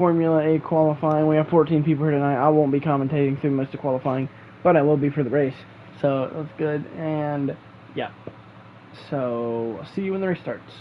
Formula A qualifying. We have 14 people here tonight. I won't be commentating through most of qualifying, but I will be for the race. So that's good. And yeah. So I'll see you when the race starts.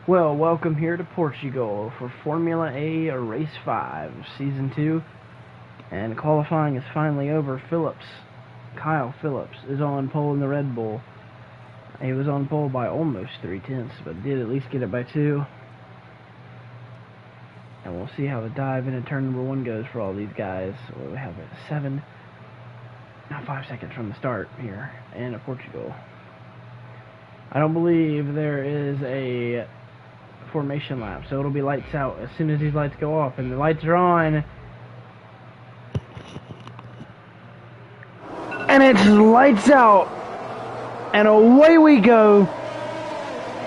Well, welcome here to Portugal for Formula A Race 5, Season 2, and qualifying is finally over. Kyle Phillips, is on pole in the Red Bull. He was on pole by almost 3/10, but did at least get it by 2. And we'll see how the dive into turn number 1 goes for all these guys. We have 5 seconds from the start here in Portugal. I don't believe there is a formation lap, so it'll be lights out as soon as these lights go off, and the lights are on, and it's lights out, and away we go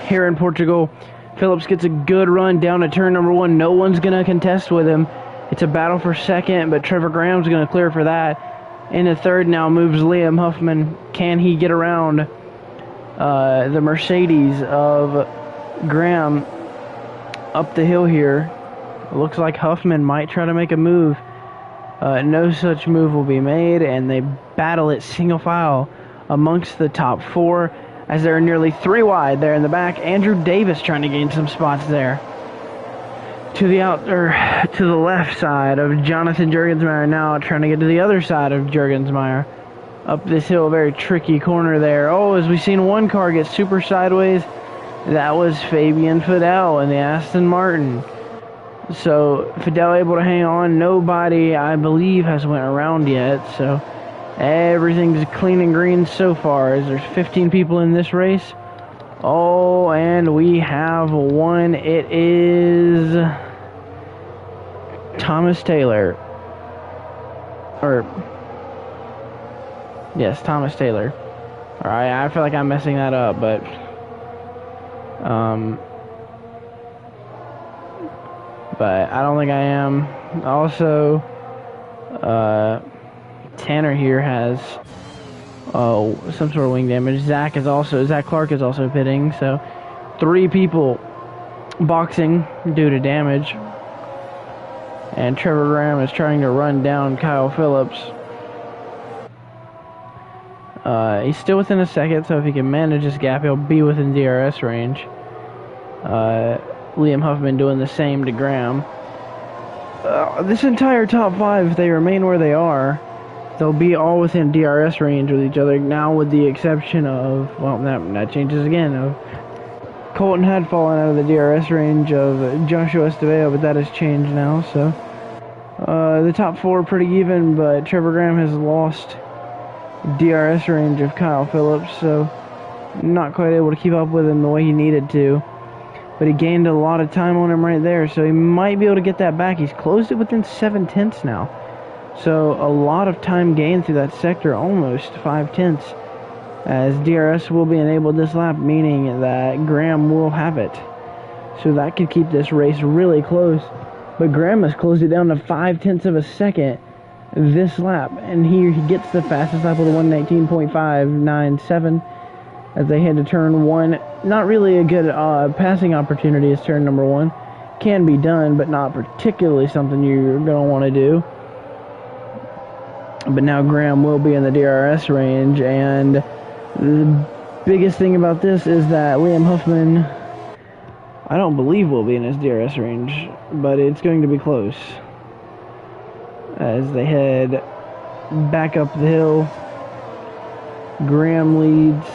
here in Portugal. Phillips gets a good run down to turn number 1. No one's gonna contest with him. It's a battle for second, but Trevor Graham's gonna clear for that. Into third now moves Liam Huffman. Can he get around the Mercedes of Graham up the hill here? It looks like Huffman might try to make a move. No such move will be made, and they battle it single file amongst the top 4 as they're nearly 3 wide there in the back. Andrew Davis trying to gain some spots there to the left side of Jonathan Jurgensmeyer, now trying to get to the other side of Jurgensmeyer up this hill. Very tricky corner there. Oh, as we've seen one car get super sideways, that was Fabian Fidel in the Aston Martin. So Fidel able to hang on. Nobody, I believe, has went around yet. So everything's clean and green so far, as there's 15 people in this race. Oh, and we have one. It is Thomas Taylor. Yes, Thomas Taylor. Alright, I feel like I'm messing that up, but I don't think I am. Also, Tanner here has some sort of wing damage. Zach Clark is also pitting, so 3 people boxing due to damage. And Trevor Graham is trying to run down Kyle Phillips. He's still within a second, so if he can manage this gap, he'll be within DRS range. Liam Huffman doing the same to Graham. This entire top 5, if they remain where they are, they'll be all within DRS range with each other, now with the exception of, well, that changes again, of Colton had fallen out of the DRS range of Joshua Estevao, but that has changed now, so the top 4 are pretty even, but Trevor Graham has lost DRS range of Kyle Phillips, so not quite able to keep up with him the way he needed to. But he gained a lot of time on him right there, so he might be able to get that back. He's closed it within 7/10 now. So a lot of time gained through that sector, almost 5/10, as DRS will be enabled this lap, meaning that Graham will have it. So that could keep this race really close. But Graham has closed it down to 5/10 of a second this lap, and he gets the fastest lap with a 1:19.597 as they head to turn 1. Not really a good passing opportunity as turn number 1. Can be done, but not particularly something you're going to want to do. But now Graham will be in the DRS range, and the biggest thing about this is that Liam Huffman, I don't believe, will be in his DRS range, but it's going to be close as they head back up the hill. Graham leads.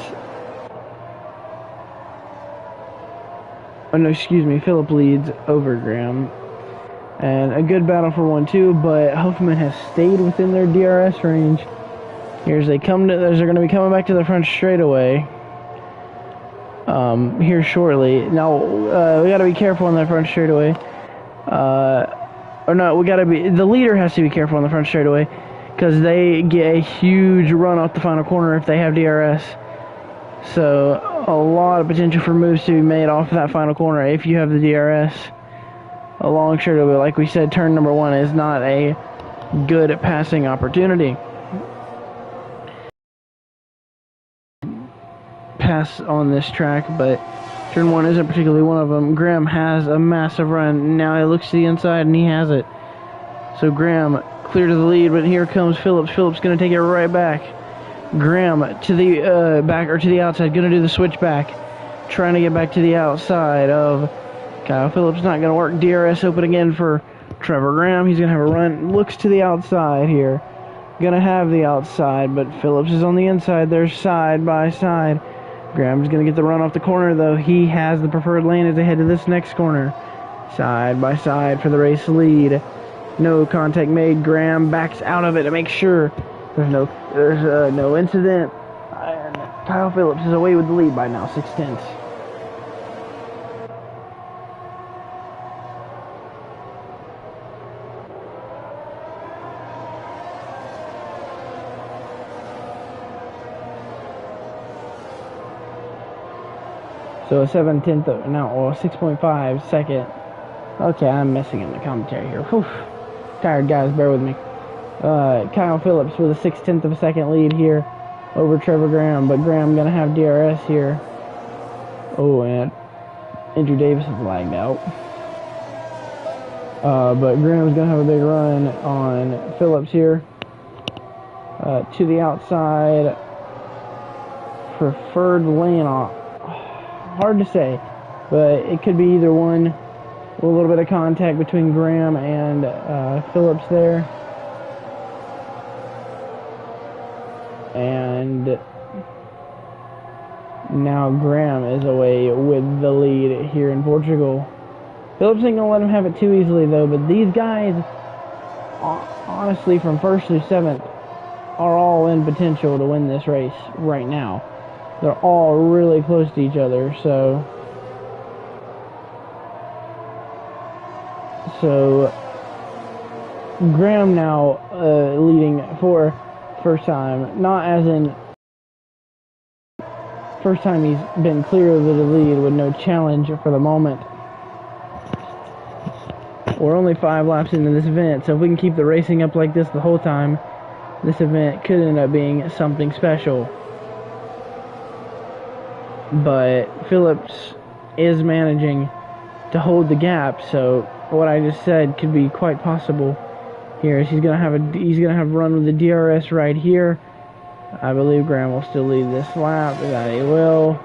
Oh no, excuse me, Phillip leads over Graham. And a good battle for 1-2, but Huffman has stayed within their DRS range. Here's they're going to be coming back to the front straightaway here shortly. Now we got to be careful on that front straightaway. The leader has to be careful on the front straightaway because they get a huge run off the final corner if they have DRS. So a lot of potential for moves to be made off of that final corner if you have the DRS. A long straightaway, like we said, turn number 1 is not a good passing opportunity. Pass on this track, but turn 1 isn't particularly one of them. Graham has a massive run. Now he looks to the inside and he has it. So Graham clear to the lead, but here comes Phillips. Phillips going to take it right back. Graham to the back or to the outside, going to do the switch back. trying to get back to the outside of Kyle Phillips. Not going to work. DRS open again for Trevor Graham. He's going to have a run. Looks to the outside here. Going to have the outside, but Phillips is on the inside. They're side by side. Graham's going to get the run off the corner, though. He has the preferred lane as they head to this next corner. Side by side for the race lead. No contact made. Graham backs out of it to make sure there's no incident. And Kyle Phillips is away with the lead by now, 6/10. So a 7/10, no, 6.5 second. Okay, I'm messing in the commentary here. Whew. Tired guys, bear with me. Kyle Phillips with a 6/10 of a second lead here over Trevor Graham, but Graham gonna have DRS here. Oh, and Andrew Davis is lagged out. But Graham's gonna have a big run on Phillips here. To the outside. Preferred lane off. Hard to say, but it could be either one. A little bit of contact between Graham and Phillips there. And now Graham is away with the lead here in Portugal. Phillips ain't gonna let him have it too easily though, but these guys, honestly, from 1st through 7th, are all in potential to win this race right now. They're all really close to each other, so Graham now leading for first time, not as in first time he's been clear of the lead with no challenge for the moment. We're only 5 laps into this event, so if we can keep the racing up like this the whole time, this event could end up being something special. But Phillips is managing to hold the gap, so what I just said could be quite possible here. He's gonna have a run with the DRS right here. I believe Graham will still lead this lap. That he will.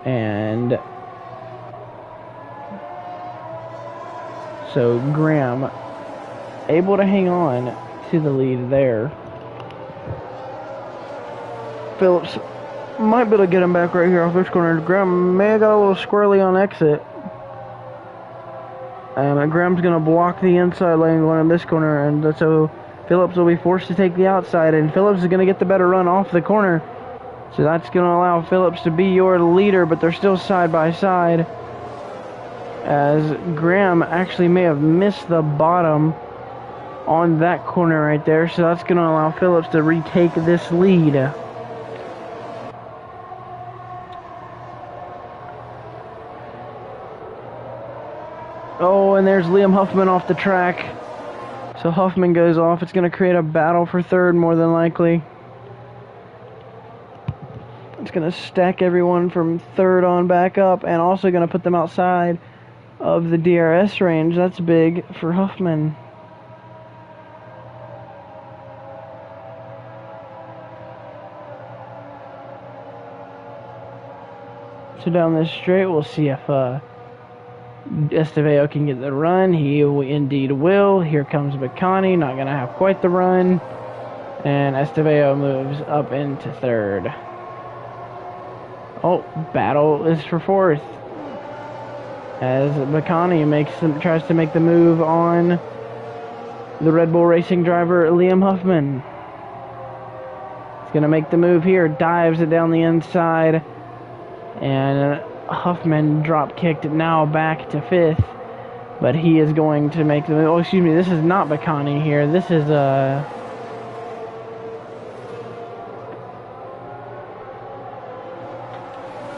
And so Graham able to hang on to the lead there. Phillips might be able to get him back right here off this corner. Graham may have got a little squirrely on exit. And Graham's going to block the inside lane going in this corner. And so Phillips will be forced to take the outside. And Phillips is going to get the better run off the corner. So that's going to allow Phillips to be your leader. But they're still side by side. As Graham actually may have missed the bottom on that corner right there. So that's going to allow Phillips to retake this lead. Oh, and there's Liam Huffman off the track. So Huffman goes off. It's going to create a battle for third, more than likely. It's going to stack everyone from third on back up, and also going to put them outside of the DRS range. That's big for Huffman. So down this straight, we'll see if Estevao can get the run. He indeed will. Here comes Bacani, not going to have quite the run. And Estevao moves up into third. Oh, battle is for fourth. As Bacani tries to make the move on the Red Bull Racing driver, Liam Huffman. He's going to make the move here, dives it down the inside. And Huffman drop kicked it now back to fifth, but he is going to make the move. Oh, excuse me, this is not Bacani here. This is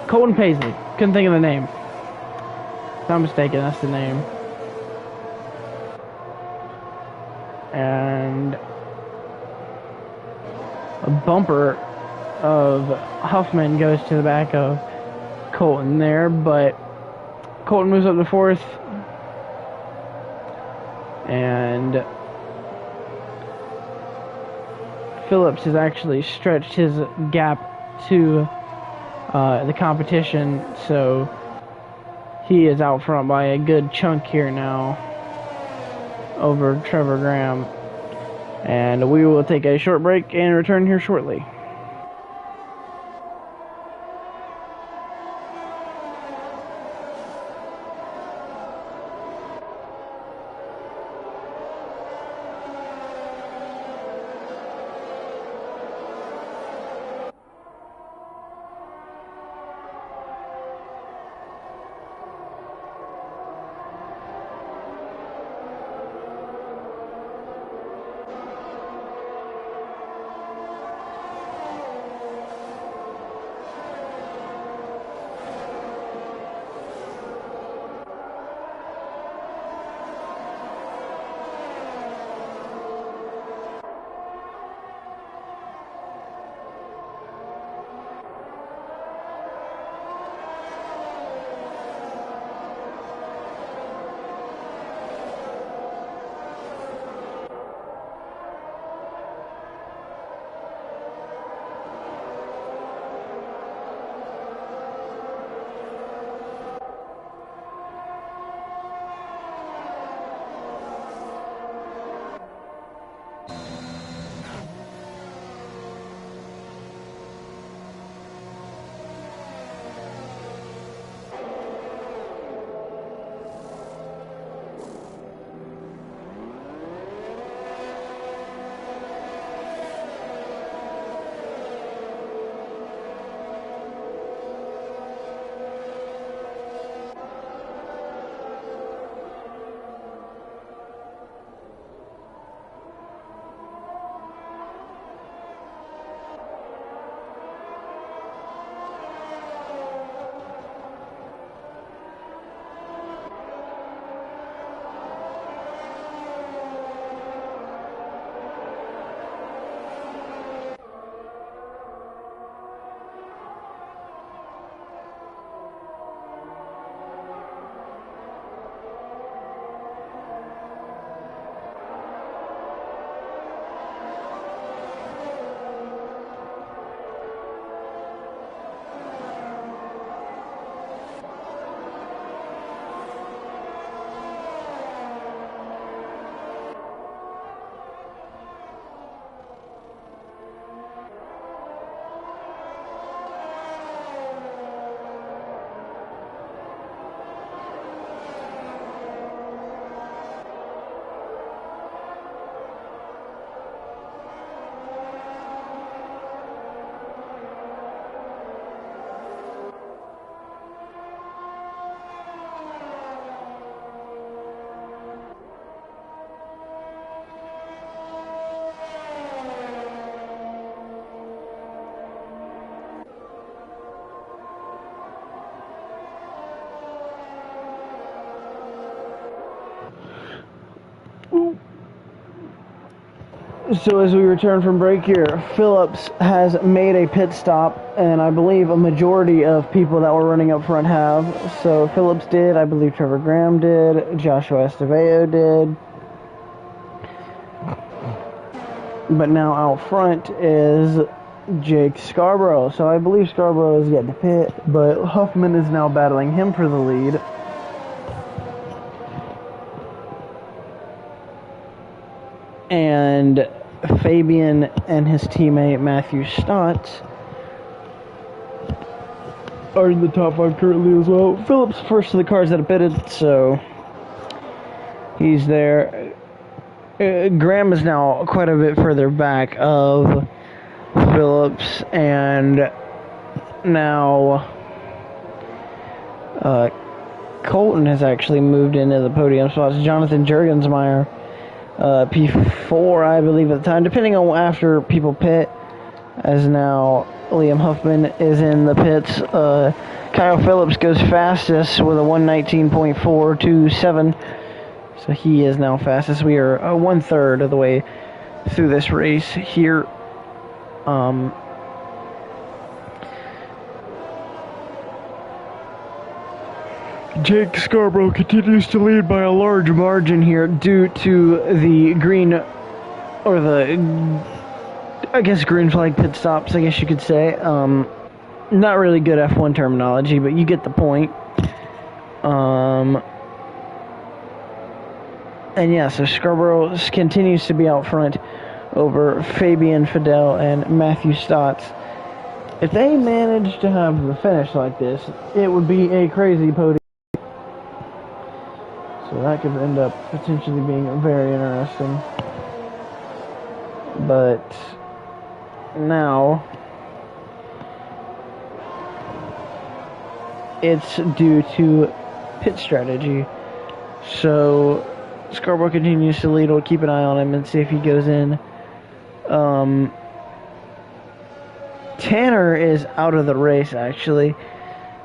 Colton Paisley. Couldn't think of the name. If I'm mistaken, that's the name. And a bumper of Huffman goes to the back of Colton there, but Colton moves up to fourth, and Phillips has actually stretched his gap to the competition, so he is out front by a good chunk here now over Trevor Graham. And we will take a short break and return here shortly. So as we return from break here, Phillips has made a pit stop, and I believe a majority of people that were running up front have. So Phillips did, I believe Trevor Graham did, Joshua Estevao did. But now out front is Jake Scarborough. So I believe Scarborough is yet to pit, but Huffman is now battling him for the lead. And Fabian and his teammate Matthew Stott are in the top 5 currently as well. Phillips first of the cars that have pitted, so he's there. Graham is now quite a bit further back of Phillips, and now Colton has actually moved into the podium spots. Jonathan Jurgensmeyer, P4, I believe at the time, depending on after people pit, as now Liam Huffman is in the pits. Kyle Phillips goes fastest with a 119.427, so he is now fastest. We are 1/3 of the way through this race here. Jake Scarborough continues to lead by a large margin here due to the green, or the, I guess, green flag pit stops, I guess you could say. Not really good F1 terminology, but you get the point. And yeah, so Scarborough continues to be out front over Fabian Fidel and Matthew Stotts. If they manage to have the finish like this, it would be a crazy podium. So that could end up potentially being very interesting. But now it's due to pit strategy. So Scarborough continues to lead. We'll keep an eye on him and see if he goes in. Tanner is out of the race, actually.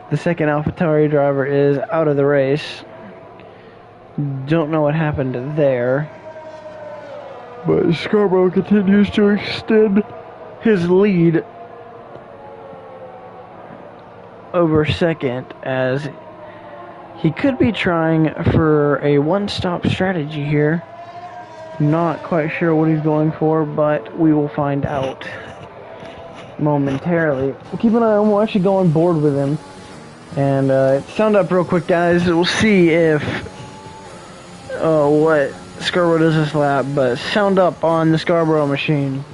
The second AlphaTauri driver is out of the race. Don't know what happened there. But Scarborough continues to extend his lead over second, as he could be trying for a one-stop strategy here. Not quite sure what he's going for, but we will find out momentarily. We'll keep an eye on. We'll actually go on board with him. And sound up real quick, guys. We'll see if what Scarborough does this lap, but sound up on the Scarborough machine.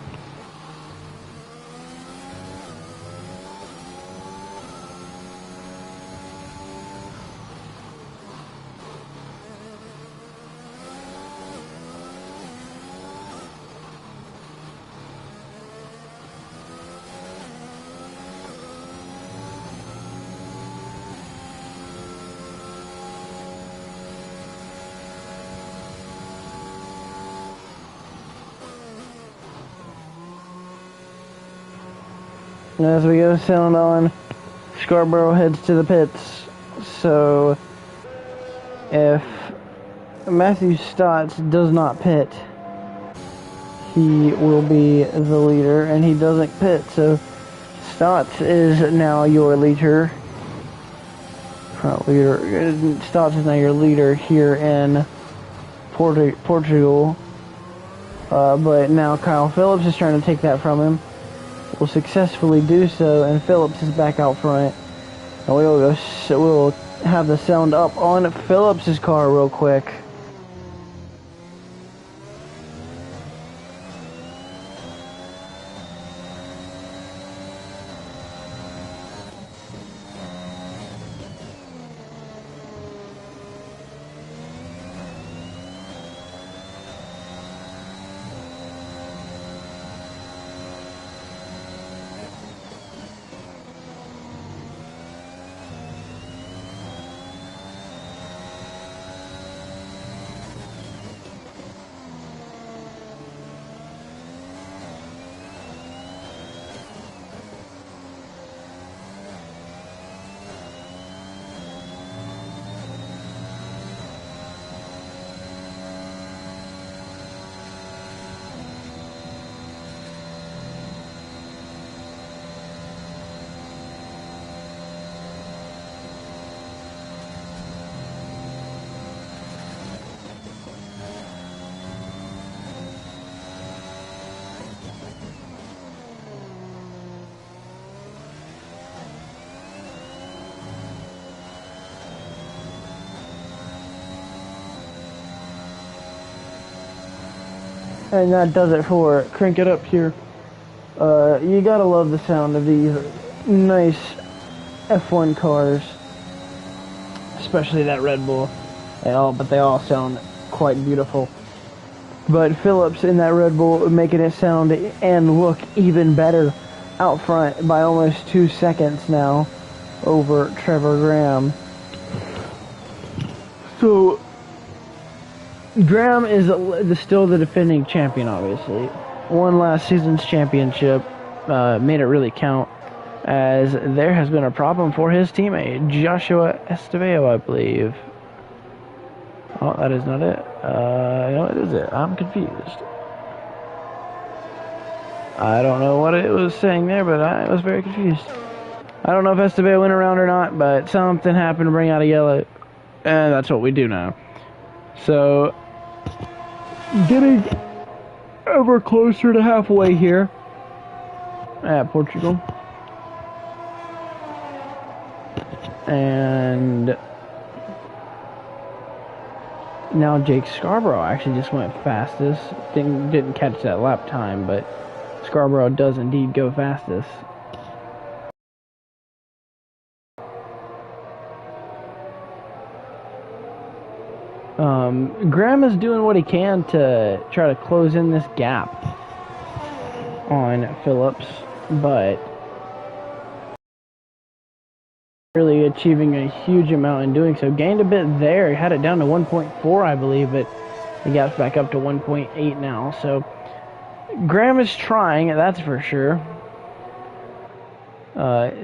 As we go sound on, Scarborough heads to the pits. So if Matthew Stotts does not pit, he will be the leader, and he doesn't pit. So Stotts is now your leader. Stotts is now your leader here in Portugal. But now Kyle Phillips is trying to take that from him. Will successfully do so, and Phillips is back out front. And we'll have the sound up on Phillips's car real quick. And that does it for Crank It Up here. You gotta love the sound of these nice F1 cars, especially that Red Bull. But they all sound quite beautiful. But Phillips in that Red Bull making it sound and look even better out front by almost 2 seconds now over Trevor Graham. So Graham is still the defending champion, obviously. Won last season's championship, made it really count, as there has been a problem for his teammate, Joshua Estevao, I believe. Oh, that is not it. What is it? I'm confused. I don't know what it was saying there, but I was very confused. I don't know if Estevao went around or not, but something happened to bring out a yellow, and that's what we do now. So, getting ever closer to halfway here at Portugal. And now Jake Scarborough actually just went fastest. Didn't catch that lap time, but Scarborough does indeed go fastest. Graham is doing what he can to try to close in this gap on Phillips, but really achieving a huge amount in doing so. Gained a bit there, he had it down to 1.4, I believe, but he got back up to 1.8 now. So Graham is trying, that's for sure.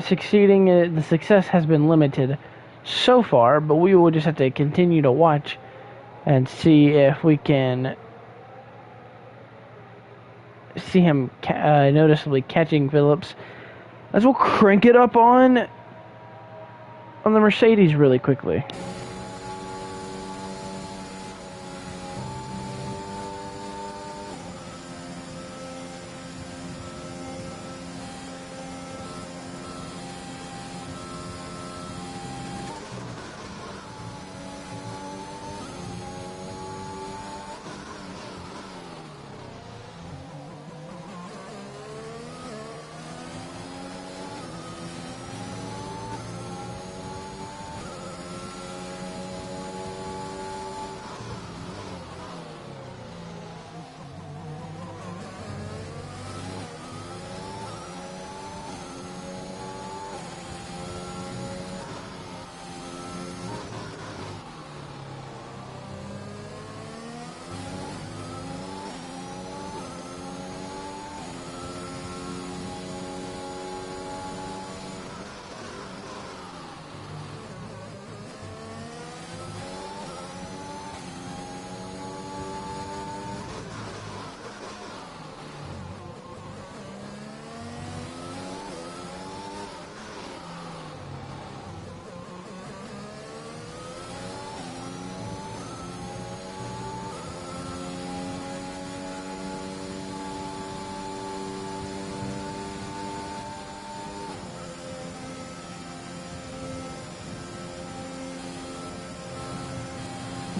Succeeding, the success has been limited so far, but we will just have to continue to watch and see if we can see him noticeably catching Phillips. As we'll crank it up on the Mercedes really quickly.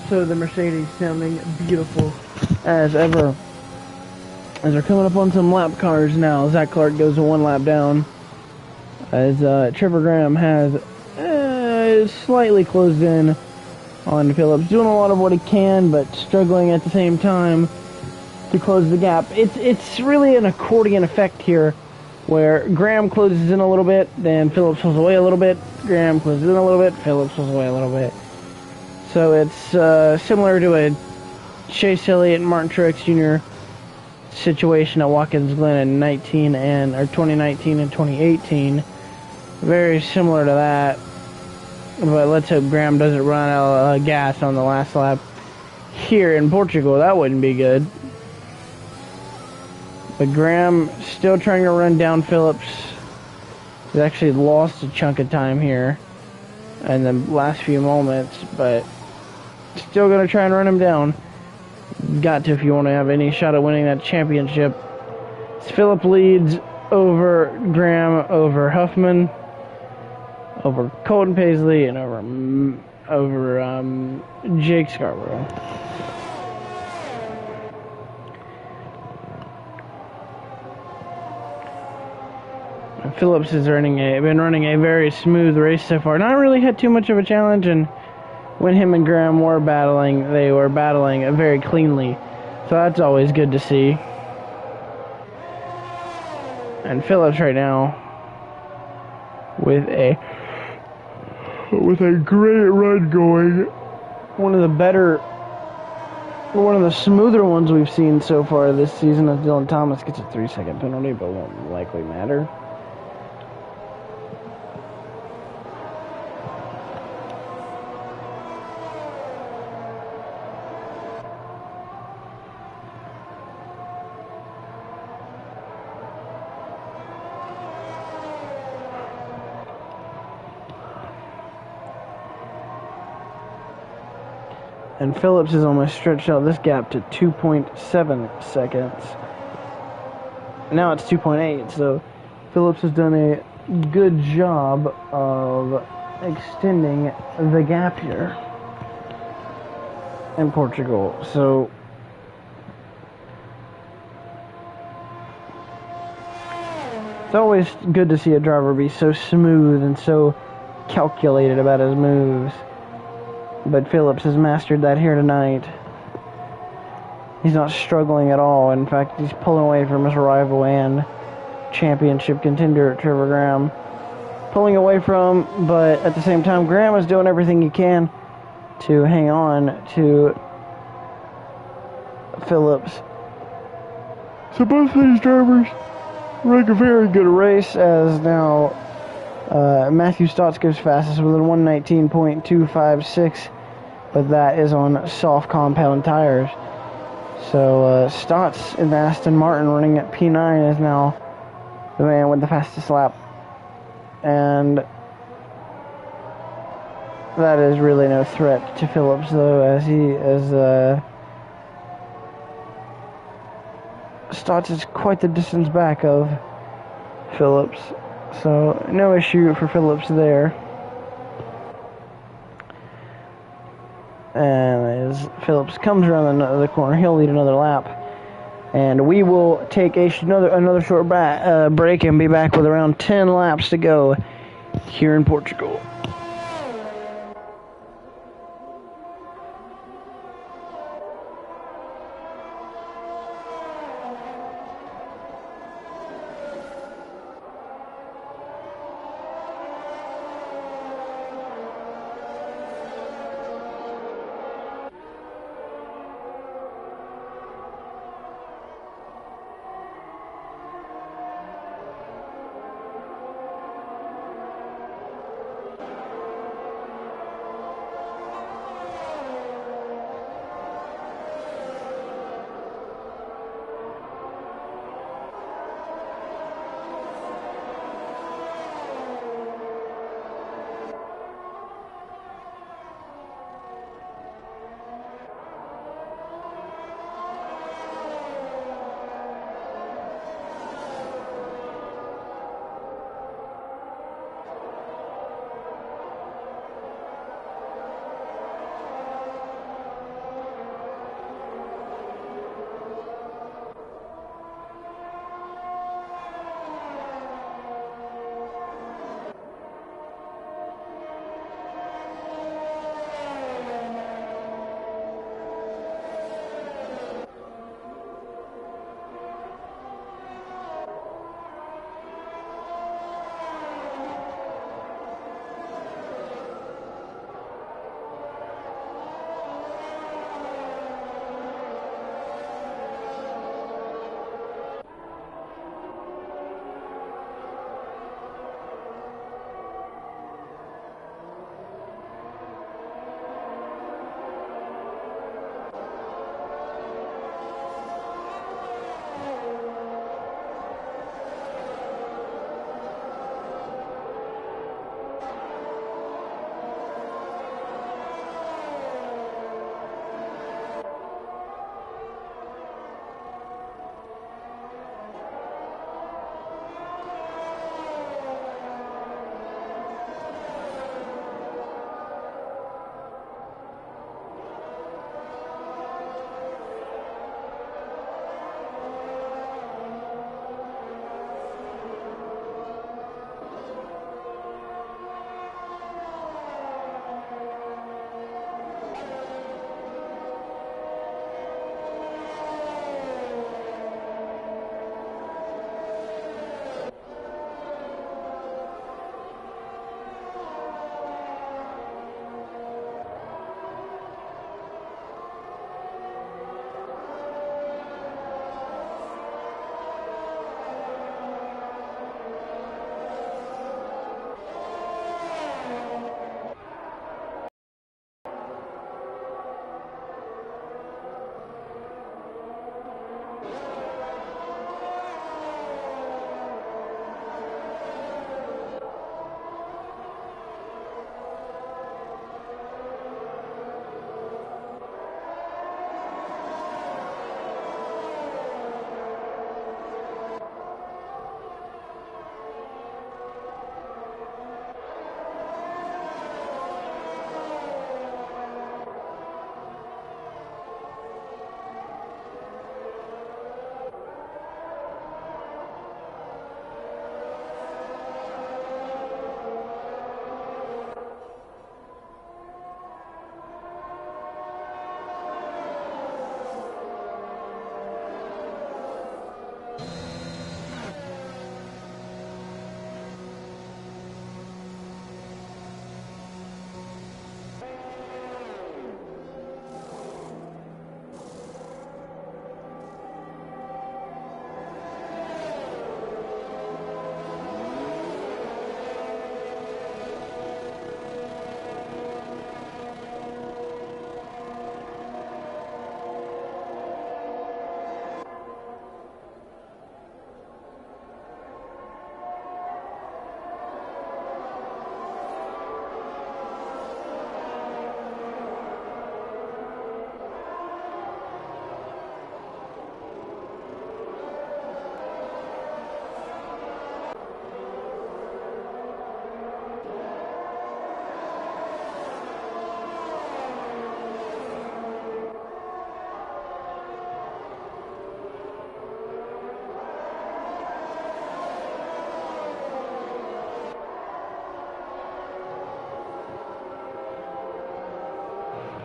So the Mercedes sounding beautiful as ever. As they're coming up on some lap cars now, Zach Clark goes 1 lap down. As Trevor Graham has slightly closed in on Phillips, doing a lot of what he can, but struggling at the same time to close the gap. It's really an accordion effect here, where Graham closes in a little bit, then Phillips pulls away a little bit, Graham closes in a little bit, Phillips pulls away a little bit. So it's similar to a Chase Elliott and Martin Truex Jr. situation at Watkins Glen in 2019 and 2018. Very similar to that. But let's hope Graham doesn't run out of gas on the last lap here in Portugal. That wouldn't be good. But Graham still trying to run down Phillips. He's actually lost a chunk of time here in the last few moments, but still going to try and run him down. Got to if you want to have any shot at winning that championship. Phillips leads over Graham, over Huffman, over Colton Paisley, and over Jake Scarborough. Phillips has been running a very smooth race so far. Not really had too much of a challenge, and when him and Graham were battling, they were battling very cleanly. So that's always good to see. And Phillips right now with a great run going. One of the smoother ones we've seen so far this season, as Dylan Thomas gets a 3-second penalty, but won't likely matter. And Phillips has almost stretched out this gap to 2.7 seconds. Now it's 2.8, so Phillips has done a good job of extending the gap here in Portugal. So it's always good to see a driver be so smooth and so calculated about his moves. But Phillips has mastered that here tonight. He's not struggling at all. In fact, he's pulling away from his rival and championship contender, Trevor Graham. Pulling away from, but at the same time, Graham is doing everything he can to hang on to Phillips. So both of these drivers running a very good race, as now Matthew Stotts goes fastest with a 119.256, but that is on soft compound tires. So Stotts in the Aston Martin running at P9 is now the man with the fastest lap. And that is really no threat to Phillips, though, as Stotts is quite the distance back of Phillips. So no issue for Phillips there. And as Phillips comes around the corner, he'll lead another lap. And we will take another short break and be back with around 10 laps to go here in Portugal.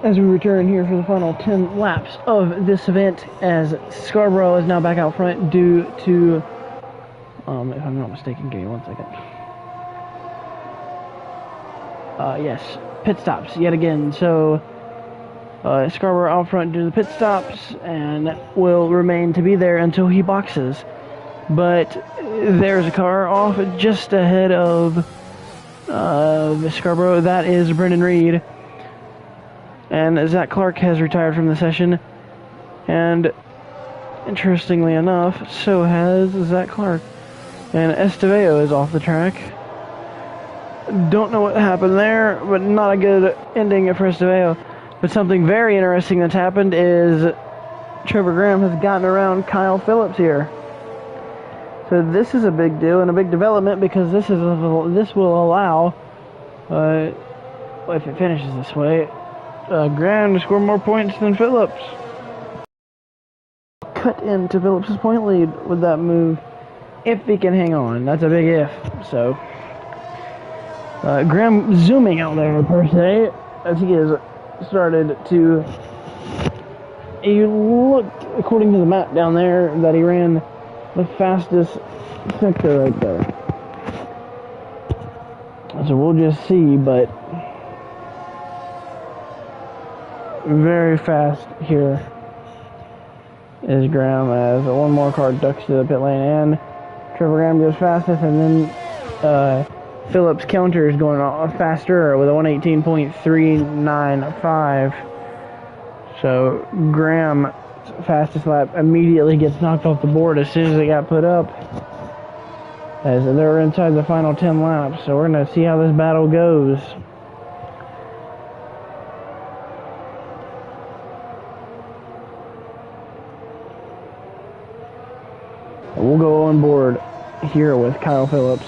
as we return here for the final 10 laps of this event, as Scarborough is now back out front due to, if I'm not mistaken, give me 1 second. Yes, pit stops yet again. So Scarborough out front due to the pit stops and will remain to be there until he boxes. But there's a car off just ahead of Scarborough. That is Brendan Reed. And Zach Clark has retired from the session. And interestingly enough, so has Zach Clark. And Estevao is off the track. Don't know what happened there, but not a good ending for Estevao. But something very interesting that's happened is Trevor Graham has gotten around Kyle Phillips here. So this is a big deal and a big development, because this will allow, if it finishes this way, Graham to score more points than Phillips. Cut into Phillips' point lead with that move, if he can hang on. That's a big if. So Graham zooming out there per se, as he has started to. He looked, according to the map down there, that he ran the fastest sector right there. So we'll just see, but very fast here is Graham, as one more car ducks to the pit lane, and Trevor Graham goes fastest, and then Phillips counter is going off faster with a 118.395. So Graham, fastest lap, immediately gets knocked off the board as soon as it got put up, as they're inside the final 10 laps. So we're going to see how this battle goes. We'll go on board here with Kyle Phillips.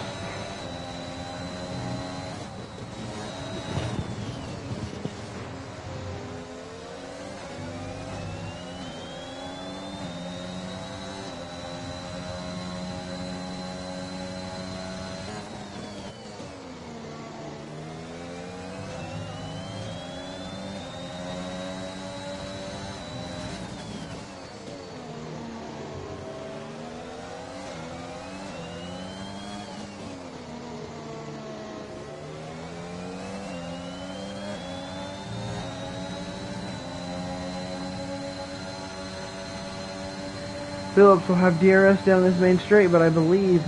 Phillips will have DRS down this main straight, but I believe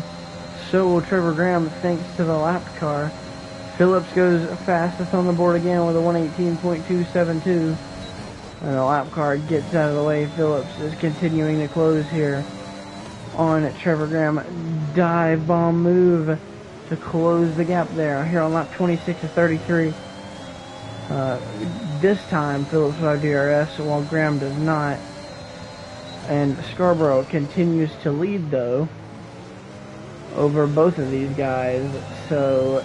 so will Trevor Graham, thanks to the lap car. Phillips goes fastest on the board again with a 118.272. And the lap car gets out of the way. Phillips is continuing to close here on Trevor Graham. Dive bomb move to close the gap there here on lap 26 to 33. This time Phillips will have DRS while Graham does not. And Scarborough continues to lead, though, over both of these guys. So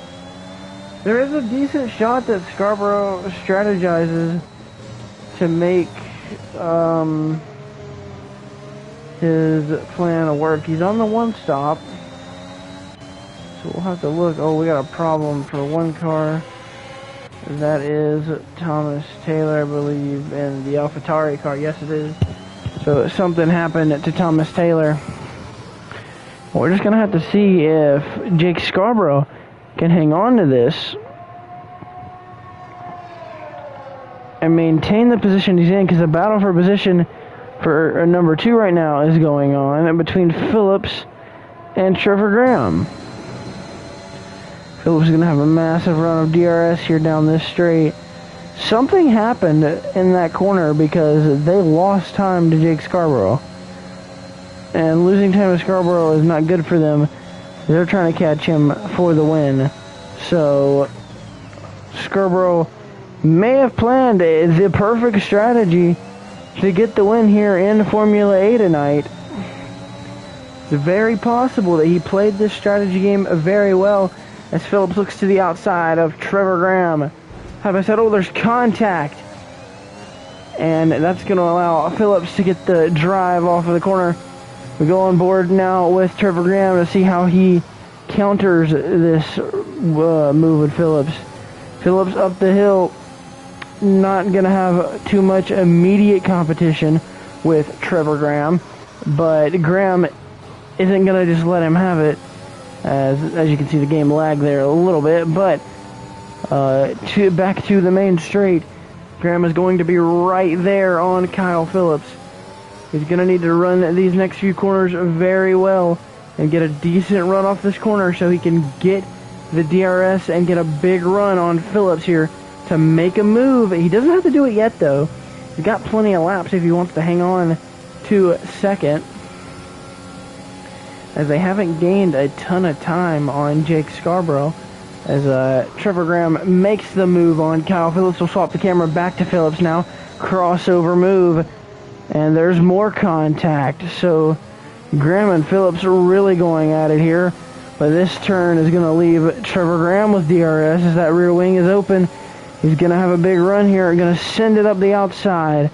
there is a decent shot that Scarborough strategizes to make his plan work. He's on the one stop, so we'll have to look. Oh, we got a problem for one car. That is Thomas Taylor, I believe, in the AlphaTauri car. Yes, it is. So something happened to Thomas Taylor. We're just going to have to see if Jake Scarborough can hang on to this and maintain the position he's in, because the battle for position for number 2 right now is going on between Phillips and Trevor Graham. Phillips is going to have a massive run of DRS here down this straight. Something happened in that corner because they lost time to Jake Scarborough. And losing time to Scarborough is not good for them. They're trying to catch him for the win. So Scarborough may have planned the perfect strategy to get the win here in Formula A tonight. It's very possible that he played this strategy game very well, as Phillips looks to the outside of Trevor Graham. Have I said, oh, there's contact. And that's going to allow Phillips to get the drive off of the corner. We go on board now with Trevor Graham to see how he counters this move with Phillips. Phillips up the hill. not going to have too much immediate competition with Trevor Graham, but Graham isn't going to just let him have it. As you can see, the game lagged there a little bit, but back to the main straight. Graham is going to be right there on Kyle Phillips. He's going to need to run these next few corners very well and get a decent run off this corner so he can get the DRS and get a big run on Phillips here to make a move. He doesn't have to do it yet, though. He's got plenty of laps if he wants to hang on to second, as they haven't gained a ton of time on Jake Scarborough, as Trevor Graham makes the move on Kyle Phillips. We'll swap the camera back to Phillips now. Crossover move, and there's more contact. So Graham and Phillips are really going at it here, but this turn is going to leave Trevor Graham with DRS as that rear wing is open. He's going to have a big run here, going to send it up the outside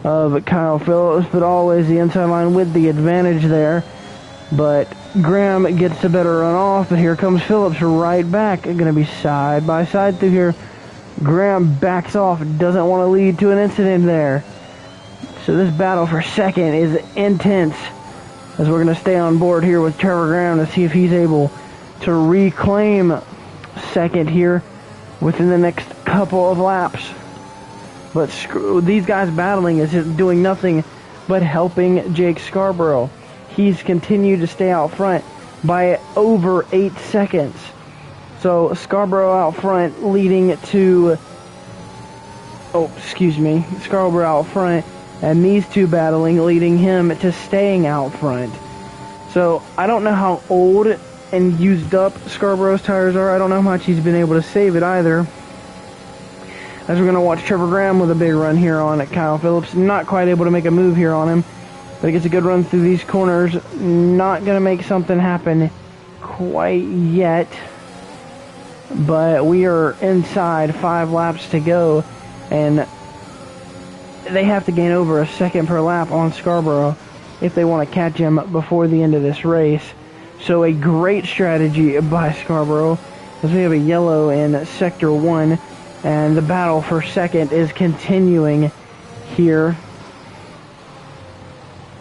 of Kyle Phillips, but always the inside line with the advantage there. But Graham gets a better run off, but here comes Phillips right back. Going to be side by side through here. Graham backs off, doesn't want to lead to an incident there. So this battle for second is intense, as we're going to stay on board here with Trevor Graham to see if he's able to reclaim second here within the next couple of laps. But these guys battling is doing nothing but helping Jake Scarborough. He's continued to stay out front by over 8 seconds. So Scarborough out front leading to... Scarborough out front, and these two battling, leading him to staying out front. So I don't know how old and used up Scarborough's tires are. I don't know how much he's been able to save it either. As we're going to watch Trevor Graham with a big run here on Kyle Phillips. Not quite able to make a move here on him, but he gets a good run through these corners. Not going to make something happen quite yet, but we are inside 5 laps to go, and they have to gain over a second per lap on Scarborough if they want to catch him before the end of this race. So a great strategy by Scarborough, as we have a yellow in Sector 1, and the battle for second is continuing here,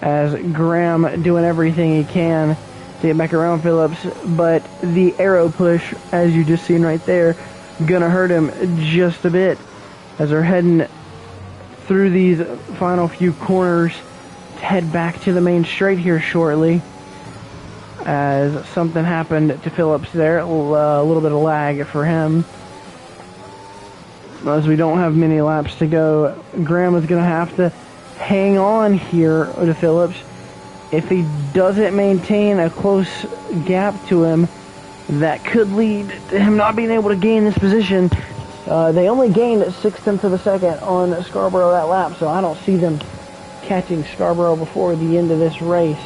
as Graham doing everything he can to get back around Phillips, but the arrow push, as you just seen right there, gonna hurt him just a bit, as they're heading through these final few corners to head back to the main straight here shortly, as something happened to Phillips there. A little bit of lag for him, as we don't have many laps to go. Graham is going to have to hang on here to Phillips. If he doesn't maintain a close gap to him, that could lead to him not being able to gain this position. They only gained 6/10 of a second on Scarborough that lap, so I don't see them catching Scarborough before the end of this race.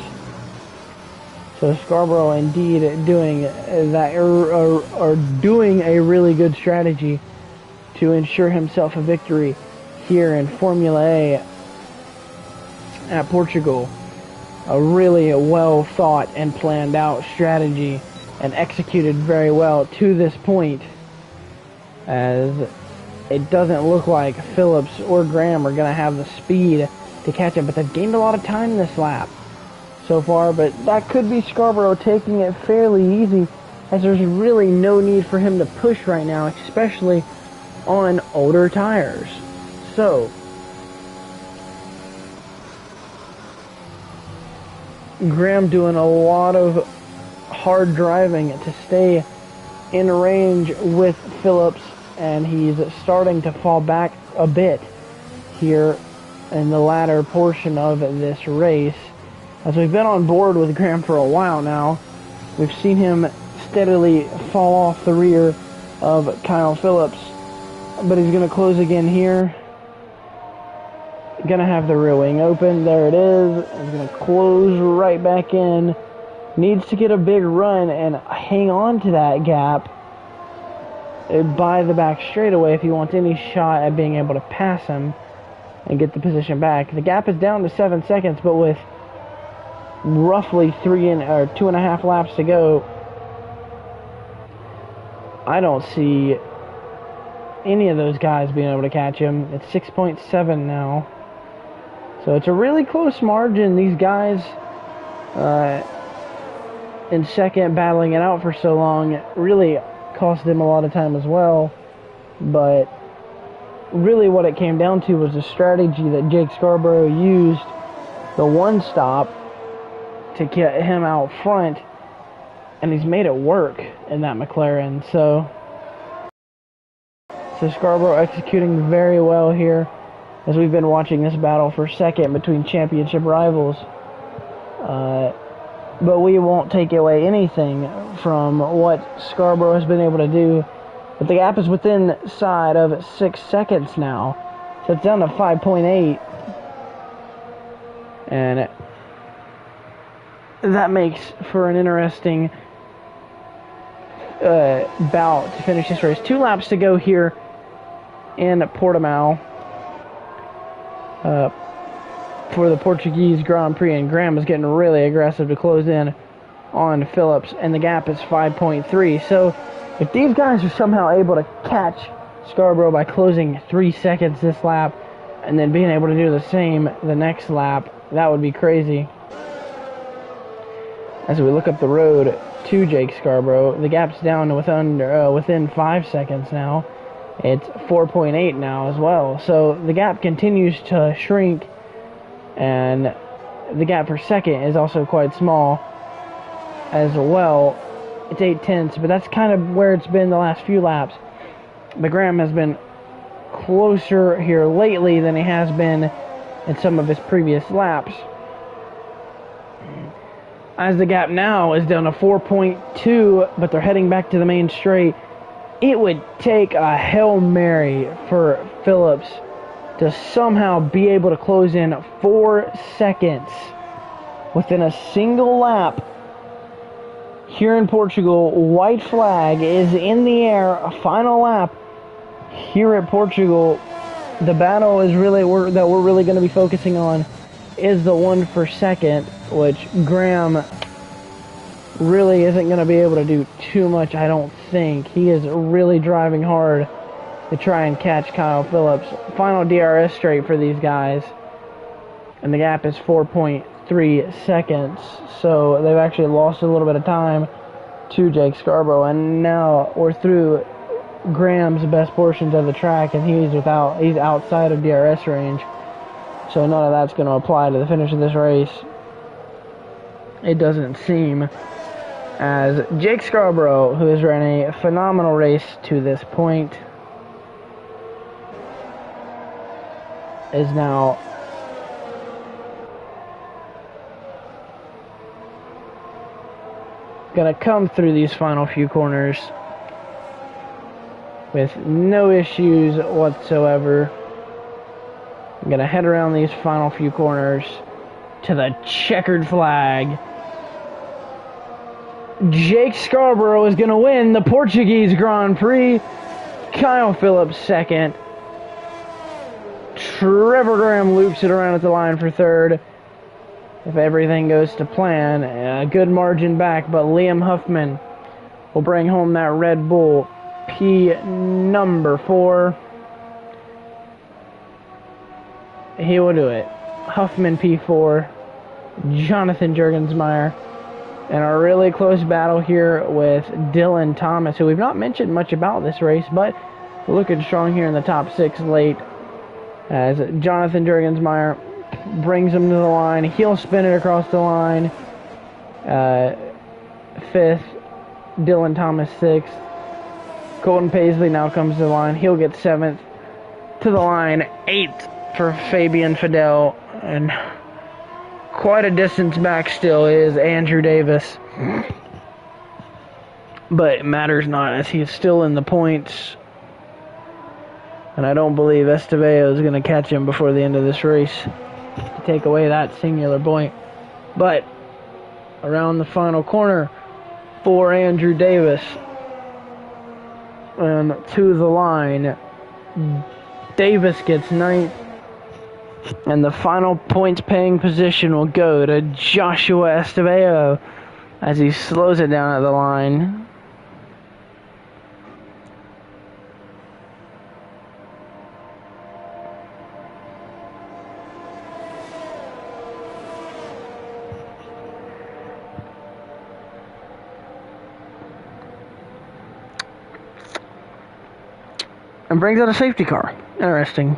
So Scarborough indeed doing that, or doing a really good strategy to ensure himself a victory here in Formula A at Portugal. A really well thought and planned out strategy, and executed very well to this point, as it doesn't look like Phillips or Graham are going to have the speed to catch him, but they've gained a lot of time this lap so far. But that could be Scarborough taking it fairly easy, as there's really no need for him to push right now, especially on older tires. So Graham doing a lot of hard driving to stay in range with Phillips, and he's starting to fall back a bit here in the latter portion of this race. As we've been on board with Graham for a while now, we've seen him steadily fall off the rear of Kyle Phillips, but he's going to close again here. Going to have the rear wing open. There it is. He's going to close right back in. Needs to get a big run and hang on to that gap by the back straightaway if he wants any shot at being able to pass him and get the position back. The gap is down to 7 seconds, but with roughly 2.5 laps to go, I don't see any of those guys being able to catch him. It's 6.7 now. So it's a really close margin. These guys in second battling it out for so long really cost them a lot of time as well. But really what it came down to was a strategy that Jake Scarborough used, the one stop, to get him out front, and he's made it work in that McLaren. So Scarborough executing very well here as we've been watching this battle for second between championship rivals. But we won't take away anything from what Scarborough has been able to do. But the gap is within side of 6 seconds now. So it's down to 5.8. And that makes for an interesting bout to finish this race. 2 laps to go here in Portimao for the Portuguese Grand Prix, and Graham is getting really aggressive to close in on Phillips, and the gap is 5.3. So if these guys are somehow able to catch Scarborough by closing 3 seconds this lap and then being able to do the same the next lap, that would be crazy. As we look up the road to Jake Scarborough, the gap's down to within 5 seconds now. It's 4.8 now as well. So the gap continues to shrink, and the gap for second is also quite small as well. It's 0.8, but that's kind of where it's been the last few laps. But Graham has been closer here lately than he has been in some of his previous laps. As the gap now is down to 4.2, but they're heading back to the main straight. It would take a Hail Mary for Phillips to somehow be able to close in 4 seconds within a single lap. Here in Portugal, white flag is in the air, a final lap here at Portugal. The battle is that we're really going to be focusing on is the one for second, which Graham really isn't going to be able to do too much, I don't think. He is really driving hard to try and catch Kyle Phillips. Final DRS straight for these guys, and the gap is 4.3 seconds. So they've actually lost a little bit of time to Jake Scarborough, and now we're through Graham's best portions of the track, and he's outside of DRS range. So none of that's going to apply to the finish of this race. It doesn't seem, as Jake Scarborough, who has ran a phenomenal race to this point, is now going to come through these final few corners with no issues whatsoever. I'm going to head around these final few corners to the checkered flag. Jake Scarborough is going to win the Portuguese Grand Prix. Kyle Phillips second. Trevor Graham loops it around at the line for third. If everything goes to plan, a good margin back, but Liam Huffman will bring home that Red Bull P number 4. He will do it. Huffman P4, Jonathan Jurgensmeyer, and a really close battle here with Dylan Thomas, who we've not mentioned much about this race, but looking strong here in the top 6 late, as Jonathan Jurgensmeyer brings him to the line. He'll spin it across the line. 5th, Dylan Thomas 6th. Colton Paisley now comes to the line. He'll get 7th to the line. 8th for Fabian Fidel, and quite a distance back still is Andrew Davis, but it matters not, as he is still in the points, and I don't believe Estevao is going to catch him before the end of this race to take away that singular point. But around the final corner for Andrew Davis, and to the line, Davis gets 9th. And the final points paying position will go to Joshua Estevao as he slows it down at the line. and brings out a safety car. Interesting.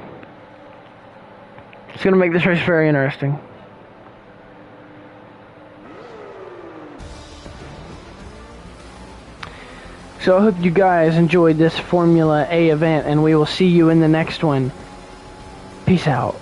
It's going to make this race very interesting. So I hope you guys enjoyed this Formula A event, and we will see you in the next one. Peace out.